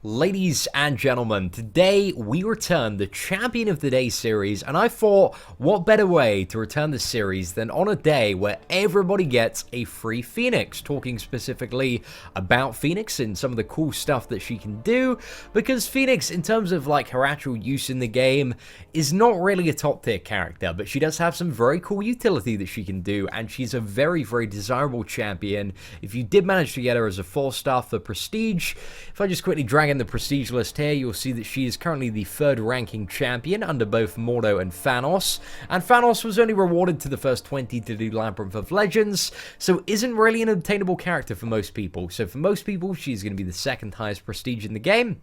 Ladies and gentlemen, today we return the Champion of the Day series, and I thought, what better way to return the series than on a day where everybody gets a free Phoenix, talking specifically about Phoenix and some of the cool stuff that she can do, because Phoenix, in terms of like her actual use in the game, is not really a top tier character, but she does have some very cool utility that she can do, and she's a very, very desirable champion. If you did manage to get her as a 4-star for Prestige, if I just quickly drag in the prestige list here, you'll see that she is currently the 3rd ranking champion under both Mordo and Thanos, and Thanos was only rewarded to the first 20 to do Labyrinth of Legends, so isn't really an obtainable character for most people. So for most people, she's going to be the 2nd highest prestige in the game.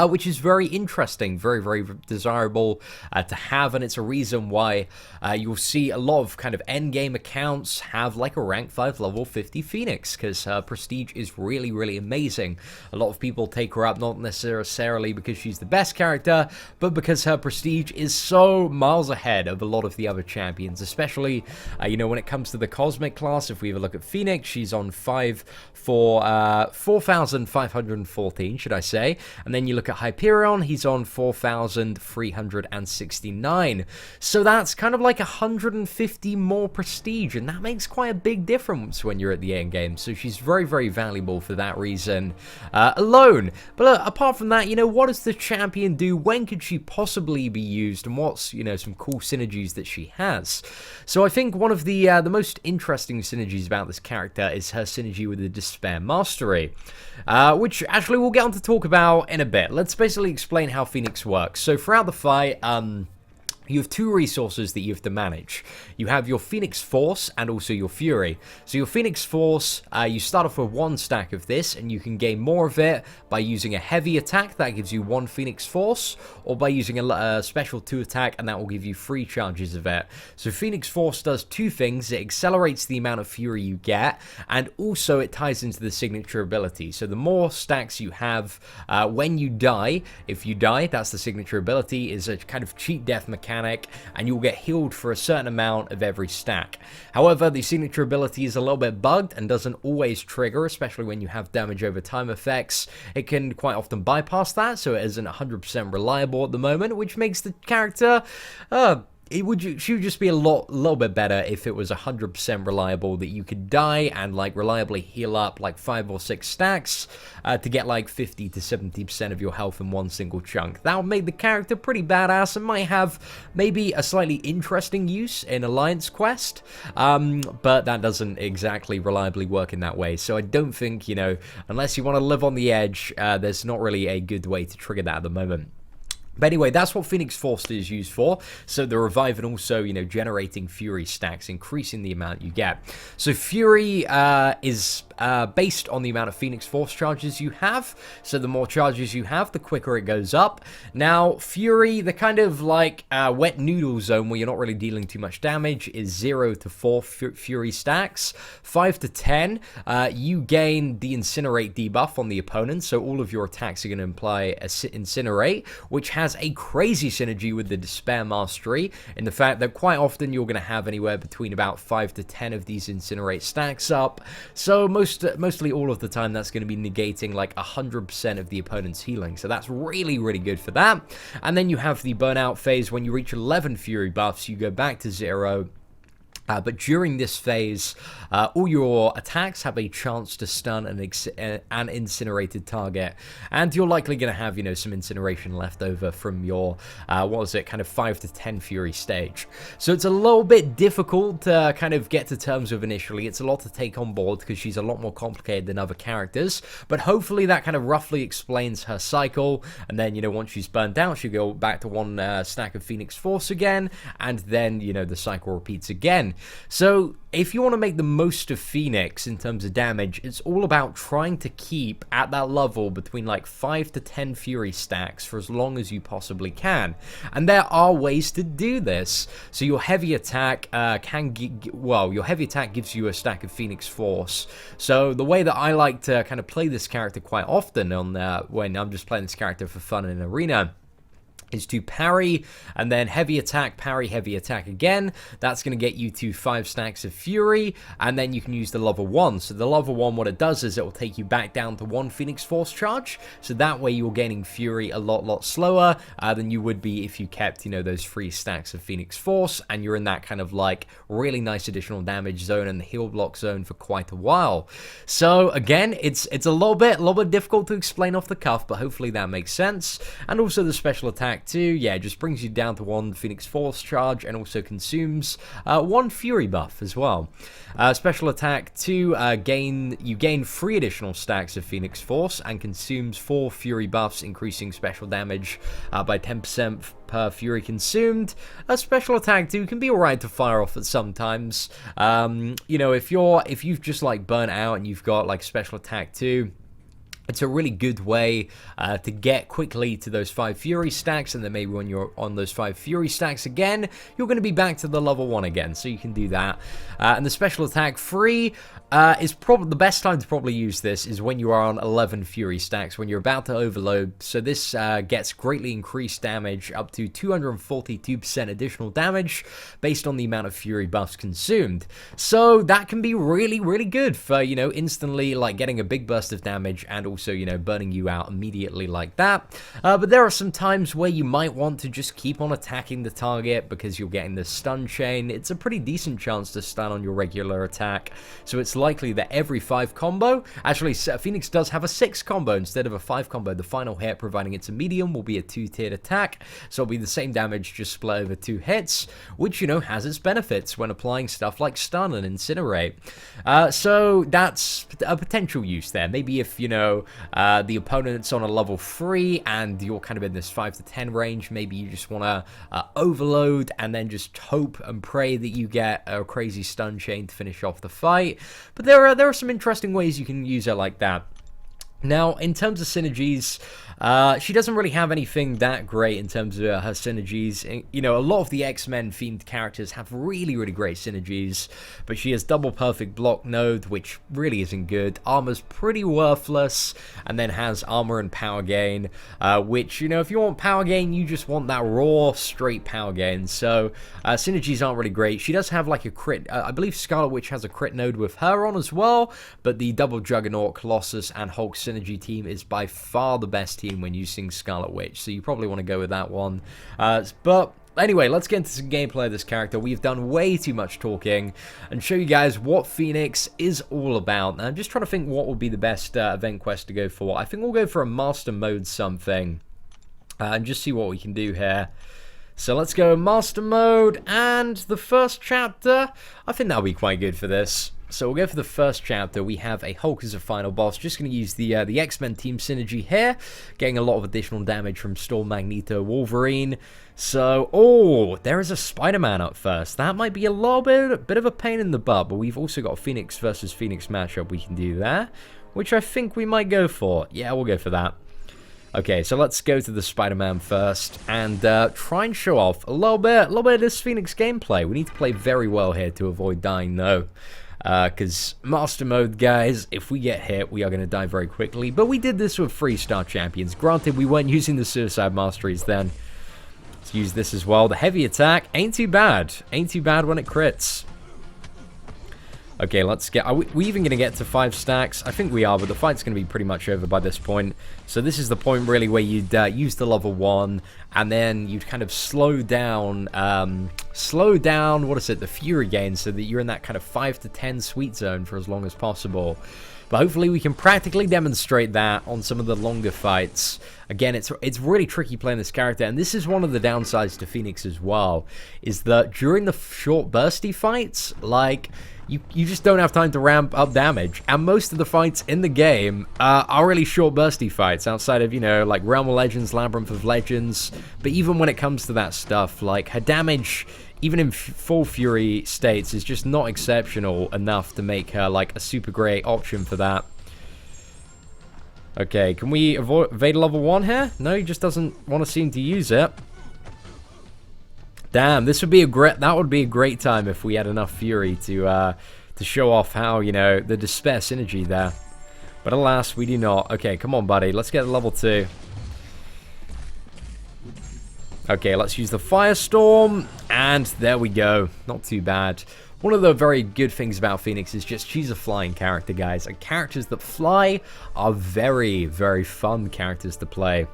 Which is very interesting, very, very desirable to have, and it's a reason why you'll see a lot of kind of endgame accounts have like a rank 5 level 50 Phoenix, because her prestige is really, really amazing. A lot of people take her up not necessarily because she's the best character, but because her prestige is so miles ahead of a lot of the other champions, especially, you know, when it comes to the Cosmic class. If we have a look at Phoenix, she's on 4,514, should I say, and then you look at Hyperion, he's on 4,369. So that's kind of like 150 more prestige, and that makes quite a big difference when you're at the end game. So she's very, very valuable for that reason alone. But look, apart from that, you know, what does the champion do? When could she possibly be used? And what's, you know, some cool synergies that she has? So I think one of the most interesting synergies about this character is her synergy with the Despair Mastery, which actually we'll get on to talk about in a bit. Let's basically explain how Phoenix works. So throughout the fight, you have 2 resources that you have to manage. You have your Phoenix Force and also your Fury. So your Phoenix Force, you start off with 1 stack of this, and you can gain more of it by using a heavy attack, that gives you 1 Phoenix Force, or by using a special 2 attack, and that will give you 3 charges of it. So Phoenix Force does 2 things. It accelerates the amount of Fury you get, and also it ties into the signature ability. So the more stacks you have when you die, if you die, that's the signature ability, is a kind of cheat death mechanic, and you'll get healed for a certain amount of every stack. However, the signature ability is a little bit bugged and doesn't always trigger, especially when you have damage over time effects. It can quite often bypass that, so it isn't 100% reliable at the moment, which makes the character she would just be a little bit better if it was 100% reliable, that you could die and like reliably heal up like 5 or 6 stacks to get like 50 to 70% of your health in one single chunk. That would make the character pretty badass and might have maybe a slightly interesting use in Alliance Quest, but that doesn't exactly reliably work in that way. So I don't think, you know, unless you want to live on the edge, there's not really a good way to trigger that at the moment. But anyway, that's what Phoenix Force is used for. So the revive and also, you know, generating Fury stacks, increasing the amount you get. So Fury is based on the amount of Phoenix Force charges you have. So the more charges you have, the quicker it goes up. Now, Fury, the kind of like wet noodle zone where you're not really dealing too much damage, is 0 to 4 Fury stacks. 5 to 10, you gain the Incinerate debuff on the opponent. So all of your attacks are going to imply a Incinerate, which has a crazy synergy with the Despair Mastery, in the fact that quite often you're going to have anywhere between about 5 to 10 of these Incinerate stacks up. So mostly all of the time that's going to be negating like 100% of the opponent's healing. So that's really, really good for that. And then you have the Burnout phase. When you reach 11 Fury buffs, you go back to 0. But during this phase, all your attacks have a chance to stun an incinerated target, and you're likely going to have, you know, some incineration left over from your, what was it, kind of 5 to 10 Fury stage. So it's a little bit difficult to kind of get to terms with initially. It's a lot to take on board because she's a lot more complicated than other characters, but hopefully that kind of roughly explains her cycle, and then, you know, once she's burnt out, she'll go back to 1 stack of Phoenix Force again, and then, you know, the cycle repeats again. So if you want to make the most of Phoenix in terms of damage, it's all about trying to keep at that level between like 5 to 10 Fury stacks for as long as you possibly can. And there are ways to do this. So your heavy attack your heavy attack gives you a stack of Phoenix Force. So the way that I like to kind of play this character quite often on when I'm just playing this character for fun in an arena is to parry, and then heavy attack, parry, heavy attack again. That's going to get you to 5 stacks of Fury, and then you can use the level 1. So the level 1, what it does is it will take you back down to 1 Phoenix Force charge, so that way you're gaining Fury a lot slower than you would be if you kept, you know, those 3 stacks of Phoenix Force, and you're in that kind of like really nice additional damage zone and the heal block zone for quite a while. So again, it's a little bit difficult to explain off the cuff, but hopefully that makes sense. And also the special attack too, yeah, just brings you down to 1 Phoenix Force charge and also consumes 1 Fury buff as well. Special attack 2, you gain 3 additional stacks of Phoenix Force and consumes 4 Fury buffs, increasing special damage by 10% per Fury consumed. A special attack 2 can be alright to fire off at sometimes. You know, if you've just like burnt out and you've got like special attack 2, it's a really good way to get quickly to those 5 Fury stacks, and then maybe when you're on those 5 Fury stacks again, you're going to be back to the level 1 again, so you can do that. And the special attack 3 is probably the best time to probably use this is when you are on 11 Fury stacks, when you're about to overload. So this gets greatly increased damage, up to 242% additional damage based on the amount of Fury buffs consumed. So that can be really good for, you know, instantly like getting a big burst of damage and also, you know, burning you out immediately like that. But there are some times where you might want to just keep on attacking the target because you're getting the stun chain. It's a pretty decent chance to stun on your regular attack, so it's likely that every 5 combo, actually Phoenix does have a 6 combo instead of a 5 combo. The final hit, providing it's a medium, will be a 2-tiered attack, so it'll be the same damage just split over 2 hits, which, you know, has its benefits when applying stuff like stun and incinerate. So that's a potential use there. Maybe if, you know, the opponent's on a level 3 and you're kind of in this 5 to 10 range, maybe you just want to overload and then just hope and pray that you get a crazy stun chain to finish off the fight. But there are some interesting ways you can use it like that. Now, in terms of synergies, she doesn't really have anything that great in terms of her synergies. You know, a lot of the X-Men themed characters have really great synergies, but she has double perfect block node, which really isn't good. Armor's pretty worthless, and then has armor and power gain, which, you know, if you want power gain, you just want that raw, straight power gain. So, synergies aren't really great. She does have like a crit, I believe Scarlet Witch has a crit node with her on as well, but the double Juggernaut, Colossus, and Hulk synergy team is by far the best team when using Scarlet Witch, so you probably want to go with that one. But anyway, let's get into some gameplay of this character. We've done way too much talking and show you guys what Phoenix is all about. And I'm just trying to think what would be the best event quest to go for. I think we'll go for a master mode something and just see what we can do here. So let's go master mode, and the first chapter, I think that'll be quite good for this. So we'll go for the first chapter. We have a Hulk as a final boss. Just going to use the X-Men team synergy here, getting a lot of additional damage from Storm, Magneto, Wolverine. So, oh, there is a Spider-Man up first. That might be a little bit of a pain in the butt, but we've also got a Phoenix versus Phoenix matchup we can do there, which I think we might go for. Yeah, we'll go for that. Okay, so let's go to the Spider-Man first and try and show off a little bit of this Phoenix gameplay. We need to play very well here to avoid dying, though. Because Master Mode, guys, if we get hit, we are going to die very quickly. But we did this with 3-star champions. Granted, we weren't using the Suicide Masteries then. Let's use this as well. The heavy attack ain't too bad. Ain't too bad when it crits. Okay, let's get... Are we even going to get to 5 stacks? I think we are, but the fight's going to be pretty much over by this point. So this is the point, really, where you'd use the level 1, and then you'd kind of slow down, what is it, the Fury gain, so that you're in that kind of 5 to 10 sweet zone for as long as possible. But hopefully we can practically demonstrate that on some of the longer fights. Again, it's really tricky playing this character, and this is one of the downsides to Phoenix as well, is that during the short bursty fights, like... You just don't have time to ramp up damage, and most of the fights in the game are really short bursty fights outside of, you know, like Realm of Legends, Labyrinth of Legends. But even when it comes to that stuff, like her damage, even in full Fury states, is just not exceptional enough to make her like a super great option for that. Okay, can we evade level 1 here? No, he just doesn't want to seem to use it. Damn, this would be that would be a great time if we had enough Fury to show off how, you know, the Despair synergy there. But alas, we do not. Okay, come on, buddy. Let's get to level 2. Okay, let's use the Firestorm, and there we go. Not too bad. One of the very good things about Phoenix is just she's a flying character, guys. And characters that fly are very, very fun characters to play.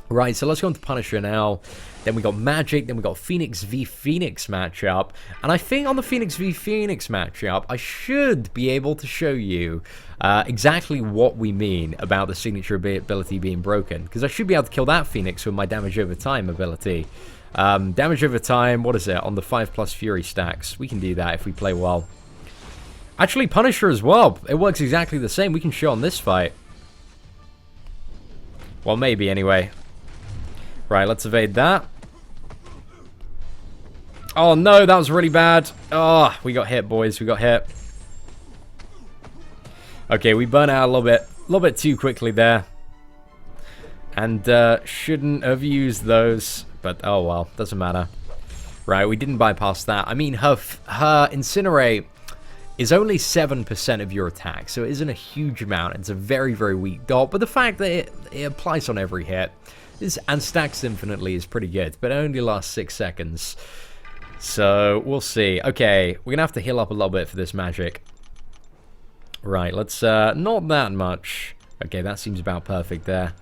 Right, so let's go on to Punisher now. Then we got Magic, then we got Phoenix v Phoenix matchup. And I think on the Phoenix v Phoenix matchup, I should be able to show you exactly what we mean about the signature ability being broken. Because I should be able to kill that Phoenix with my damage over time ability. Damage over time, what is it? On the 5+ Fury stacks. We can do that if we play well. Actually, Punisher as well. It works exactly the same. We can show on this fight. Well, maybe anyway. Right, let's evade that. Oh no, that was really bad. Oh, we got hit, boys. We got hit. Okay, we burn out a little bit too quickly there. And shouldn't have used those, but oh well, doesn't matter. Right, we didn't bypass that. I mean, her Incinerate is only 7% of your attack, so it isn't a huge amount. It's a very, very weak dot, but the fact that it applies on every hit and stacks infinitely is pretty good, but it only lasts 6 seconds. So, we'll see. Okay, we're going to have to heal up a little bit for this Magic. Right, let's, not that much. Okay, that seems about perfect there.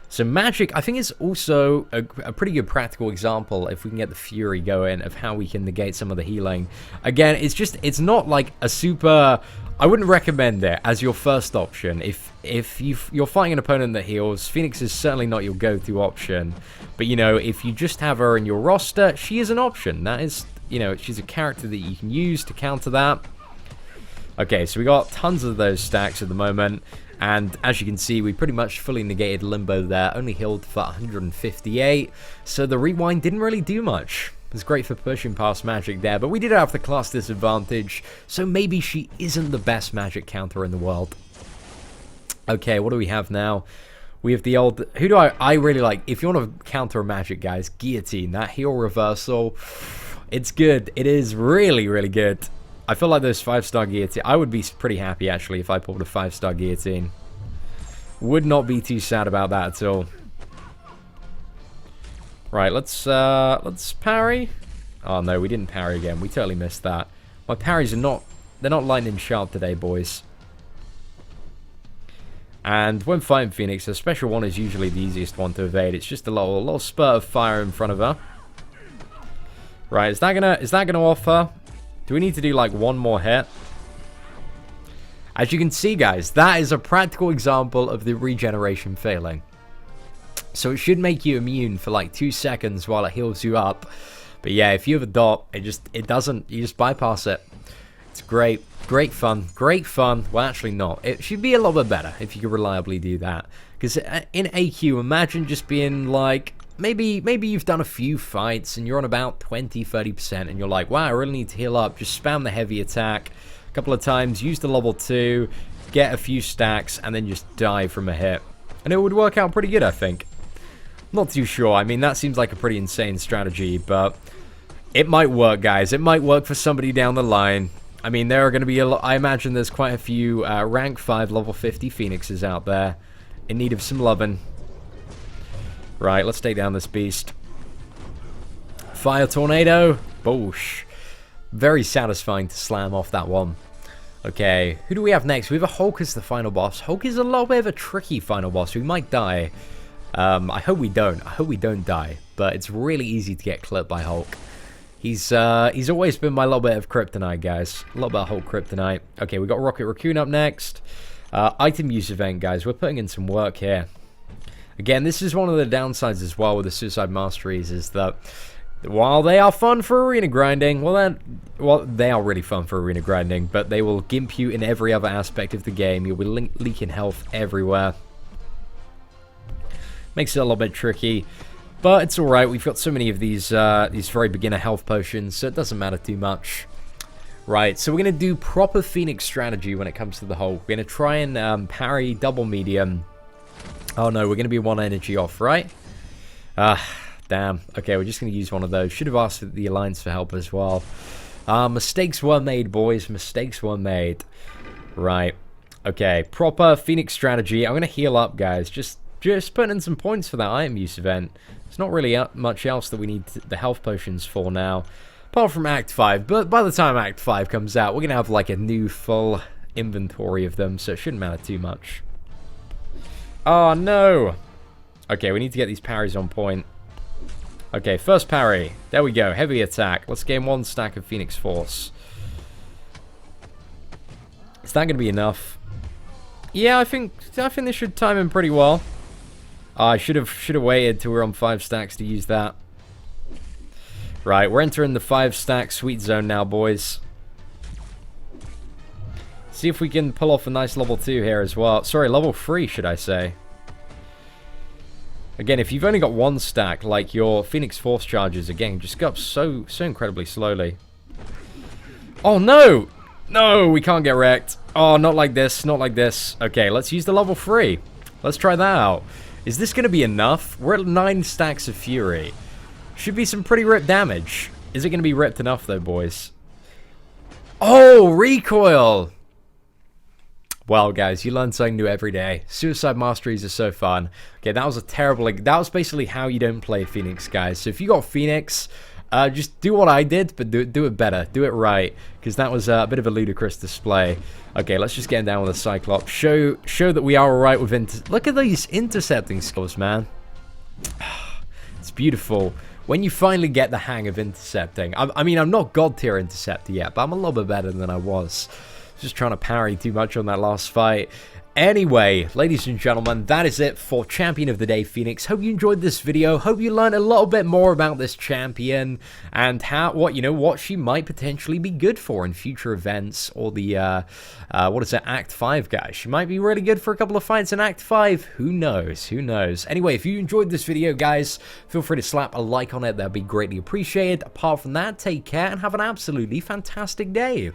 So Magic, I think, is also a pretty good practical example, if we can get the Fury going, of how we can negate some of the healing. Again, it's not like a super... I wouldn't recommend it as your first option. If you're fighting an opponent that heals, Phoenix is certainly not your go-to option. But, you know, if you just have her in your roster, she is an option. That is, you know, she's a character that you can use to counter that. Okay, so we got tons of those stacks at the moment. And as you can see, we pretty much fully negated Limbo there, only healed for 158, so the rewind didn't really do much. It was great for pushing past Magic there, but we did have the class disadvantage, so maybe she isn't the best Magic counter in the world. Okay, what do we have now? We have the old... Who do I really like? If you want to counter a Magic, guys, Guillotine, that heal reversal, it's good. It is really, really good. I feel like those 5-star Guillotine... I would be pretty happy, actually, if I pulled a 5-star Guillotine. Would not be too sad about that at all. Right, let's parry. Oh, no, we didn't parry again. We totally missed that. My parries are not... They're not lightning sharp today, boys. And when fighting Phoenix, a special one is usually the easiest one to evade. It's just a little spurt of fire in front of her. Right, is that gonna offer... Do we need to do like one more hit? As you can see, guys, that is a practical example of the regeneration failing. So it should make you immune for like 2 seconds while it heals you up. But yeah, if you have a dot, it doesn't, you just bypass it. It's great. Great fun. Great fun. Well, actually not. It should be a little bit better if you could reliably do that. Because in AQ, imagine just being like... Maybe you've done a few fights and you're on about 20-30% and you're like, wow, I really need to heal up. Just spam the heavy attack a couple of times, use the level 2, get a few stacks, and then just die from a hit. And it would work out pretty good, I think. Not too sure. I mean, that seems like a pretty insane strategy, but it might work, guys. It might work for somebody down the line. I mean, there are going to be a lot... I imagine there's quite a few rank 5 level 50 Phoenixes out there in need of some loving. Right, let's take down this beast. Fire Tornado. Boosh. Very satisfying to slam off that one. Okay, who do we have next? We have a Hulk as the final boss. Hulk is a little bit of a tricky final boss. We might die. I hope we don't. I hope we don't die. But it's really easy to get clipped by Hulk. He's always been my little bit of kryptonite, guys. A little bit of Hulk kryptonite. Okay, we got Rocket Raccoon up next. Item use event, guys. We're putting in some work here. Again, this is one of the downsides as well with the Suicide Masteries, is that while they are fun for arena grinding, well, they are really fun for arena grinding, but they will gimp you in every other aspect of the game. You'll be leaking health everywhere. Makes it a little bit tricky, but it's alright. We've got so many of these very beginner health potions, so it doesn't matter too much. Right, so we're going to do proper Phoenix strategy when it comes to the Hulk. We're going to try and parry double medium. Oh no, we're going to be 1 energy off, right? Damn. Okay, we're just going to use one of those. Should have asked the Alliance for help as well. Mistakes were made, boys. Mistakes were made. Right. Okay, proper Phoenix strategy. I'm going to heal up, guys. Just just putting in some points for that item use event. There's not really much else that we need the health potions for now, apart from Act 5. But by the time Act 5 comes out, we're going to have like a new full inventory of them, so it shouldn't matter too much. Oh, no. Okay, we need to get these parries on point. Okay, first parry. There we go. Heavy attack. Let's gain 1 stack of Phoenix Force. Is that going to be enough? Yeah, I think this should time him pretty well. I should have waited till we're on 5 stacks to use that. Right, we're entering the 5-stack sweet zone now, boys. See if we can pull off a nice level 2 here as well. Sorry, level 3, should I say. Again, if you've only got 1 stack, like your Phoenix Force charges, again, just go up so incredibly slowly. Oh, no! No, we can't get wrecked. Oh, not like this, not like this. Okay, let's use the level 3. Let's try that out. Is this going to be enough? We're at 9 stacks of Fury. Should be some pretty ripped damage. Is it going to be ripped enough, though, boys? Oh, recoil! Well, guys, you learn something new every day. Suicide Masteries are so fun. Okay, that was a terrible... That was basically how you don't play Phoenix, guys. So if you got Phoenix, just do what I did, but do it better. Do it right, because that was a bit of a ludicrous display. Okay, let's just get down with a Cyclops. Show that we are alright with... Look at these intercepting skills, man. It's beautiful. When you finally get the hang of intercepting. I mean, I'm not God tier interceptor yet, but I'm a little bit better than I was. Just trying to parry too much on that last fight. Anyway, ladies and gentlemen, that is it for Champion of the Day Phoenix. Hope you enjoyed this video. Hope you learned a little bit more about this champion and what she might potentially be good for in future events, or the what is it, Act 5, guys. She might be really good for a couple of fights in Act 5. Who knows? Who knows? Anyway, if you enjoyed this video, guys, feel free to slap a like on it. That'd be greatly appreciated. Apart from that, take care and have an absolutely fantastic day.